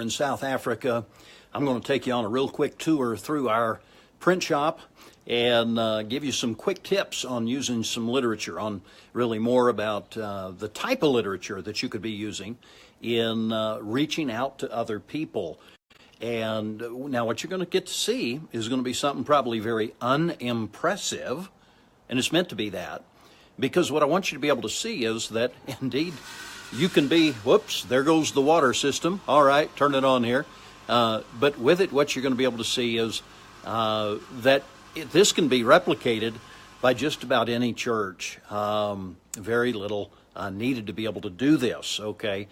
in South Africa. I'm going to take you on a real quick tour through our print shop and give you some quick tips on using some literature, on really more about the type of literature that you could be using in reaching out to other people. And now what you're going to get to see is going to be something probably very unimpressive, and it's meant to be that, because what I want you to be able to see is that indeed you can be, whoops, there goes the water system. All right, turn it on here. But with it, what you're going to be able to see is that this can be replicated by just about any church. Very little needed to be able to do this, okay?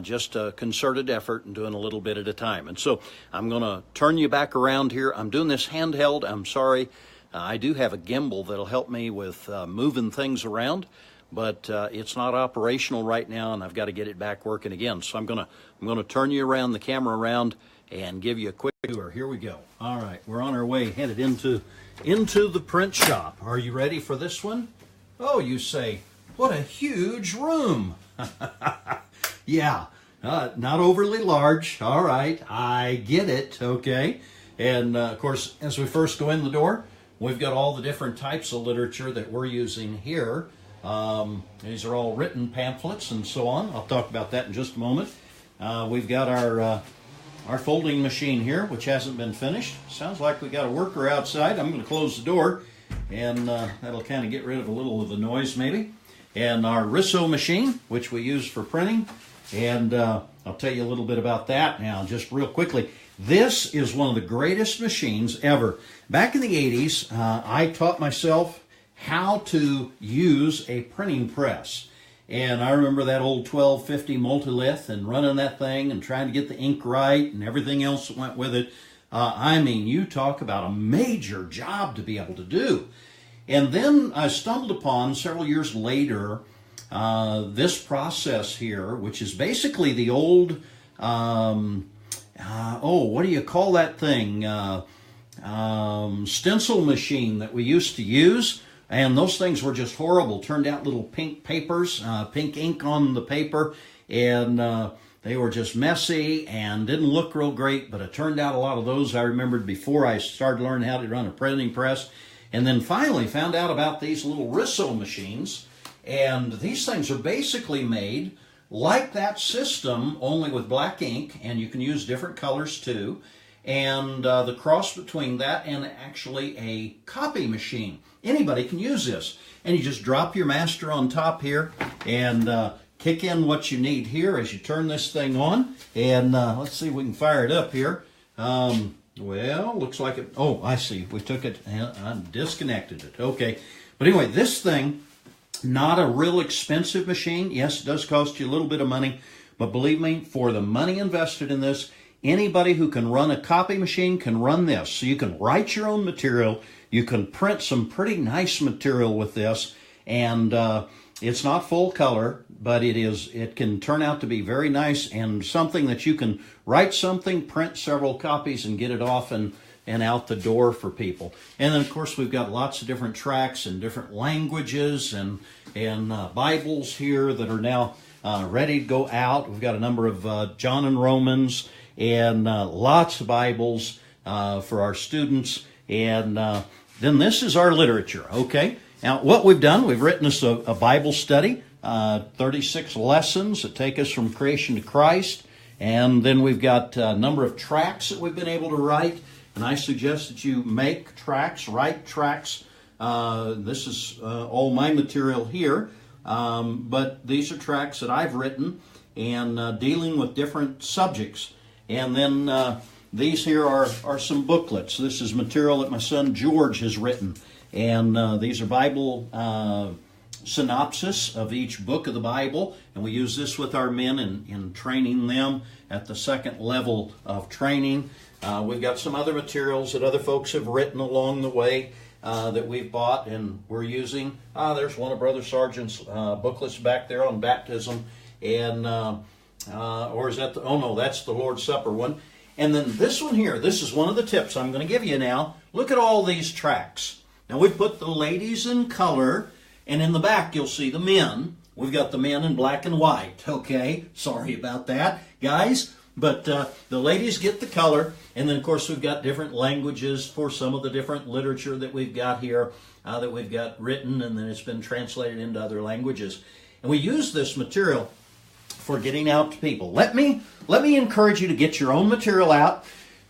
Just a concerted effort and doing a little bit at a time. And so I'm going to turn you back around here. I'm doing this handheld. I'm sorry. I do have a gimbal that'll help me with moving things around, but it's not operational right now, and I've got to get it back working again. So I'm gonna turn you around, the camera around, and give you a quick tour. Here we go. All right, we're on our way, headed into the print shop. Are you ready for this one? Oh, you say, what a huge room. Yeah, not overly large. All right, I get it, okay. And of course, as we first go in the door, we've got all the different types of literature that we're using here. These are all written pamphlets and so on. I'll talk about that in just a moment. We've got our folding machine here, which hasn't been finished. Sounds like we got a worker outside. I'm going to close the door, and that'll kind of get rid of a little of the noise maybe. And our Risso machine, which we use for printing. And I'll tell you a little bit about that now, just real quickly. This is one of the greatest machines ever. Back in the 80s, I taught myself how to use a printing press. And I remember that old 1250 Multilith and running that thing and trying to get the ink right and everything else that went with it. I mean, you talk about a major job to be able to do. And then I stumbled upon, several years later, this process here, which is basically the old, what do you call that thing? Stencil machine that we used to use. And those things were just horrible. Turned out little pink papers, pink ink on the paper, and they were just messy and didn't look real great, but it turned out a lot of those I remembered before I started learning how to run a printing press. And then finally found out about these little Risso machines, and these things are basically made like that system, only with black ink, and you can use different colors too. And the cross between that and actually a copy machine. Anybody can use this. And you just drop your master on top here and kick in what you need here as you turn this thing on. And let's see if we can fire it up here. Well, looks like it. Oh, I see. We took it and disconnected it. Okay. But anyway, this thing, not a real expensive machine. Yes, it does cost you a little bit of money. But believe me, for the money invested in this, anybody who can run a copy machine can run this. So you can write your own material. You can print some pretty nice material with this. And it's not full color, but it can turn out to be very nice and something that you can write something, print several copies, and get it off and out the door for people. And then, of course, we've got lots of different tracts and different languages and Bibles here that are now ready to go out. We've got a number of John and Romans, and lots of Bibles for our students. And then this is our literature, okay? Now, what we've done, we've written us a Bible study, 36 lessons that take us from creation to Christ. And then we've got a number of tracts that we've been able to write. And I suggest that you make tracts, write tracts. This is all my material here. But these are tracts that I've written and dealing with different subjects. And then these here are some booklets. This is material that my son George has written. And these are Bible synopsis of each book of the Bible. And we use this with our men in training them at the second level of training. We've got some other materials that other folks have written along the way that we've bought and we're using. There's one of Brother Sargent's booklets back there on baptism. And or is that oh no, that's the Lord's Supper one. And then this one here, this is one of the tips I'm going to give you now. Look at all these tracts. Now we've put the ladies in color, and in the back you'll see the men. We've got the men in black and white. Okay, sorry about that. Guys, But the ladies get the color, and then of course we've got different languages for some of the different literature that we've got here, that we've got written, and then it's been translated into other languages. And we use this material for getting out to people. Let me encourage you to get your own material out,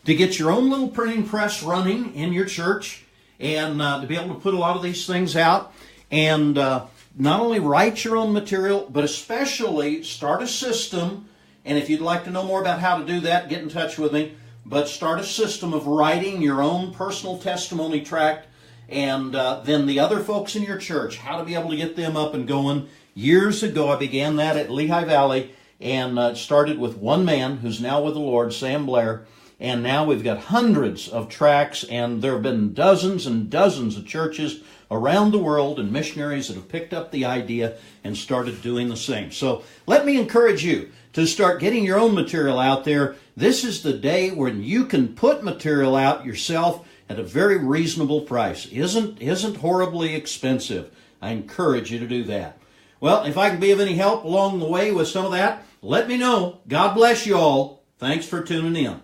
to get your own little printing press running in your church, and to be able to put a lot of these things out, and not only write your own material, but especially start a system. And if you'd like to know more about how to do that, get in touch with me. But start a system of writing your own personal testimony tract, and then the other folks in your church, how to be able to get them up and going. Years ago, I began that at Lehigh Valley, and started with one man who's now with the Lord, Sam Blair. And now we've got hundreds of tracts, and there have been dozens and dozens of churches around the world and missionaries that have picked up the idea and started doing the same. So let me encourage you to start getting your own material out there. This is the day when you can put material out yourself at a very reasonable price. Isn't horribly expensive. I encourage you to do that. Well, if I can be of any help along the way with some of that, let me know. God bless you all. Thanks for tuning in.